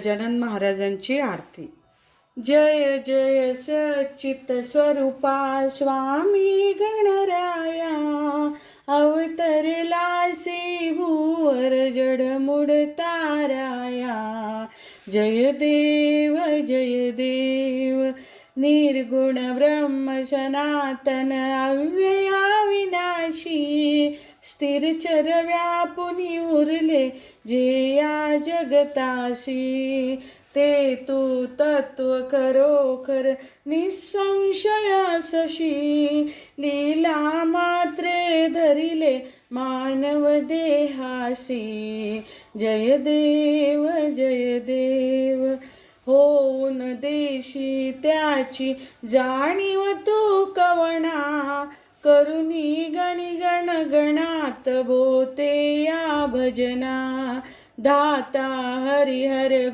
गजानन महाराजांची आरती. जय जय सच्चित स्वरूपा स्वामी गणराया, अवतरलासी भूवर जडमुड ताराया. जय देव निर्गुण ब्रह्म सनातन अव्यया विनाशी, स्थिरचर व्यापुनी उरले जे या जगतासी. ते तू तत्व खरोखर निसंशय असशी, लीला मात्रे धरिले मानव देहासी. जय देव होऊन देशी त्याची जाणीव तू कवना, करुणी गणी गण गणात बोते या भजना. दाता हरिहर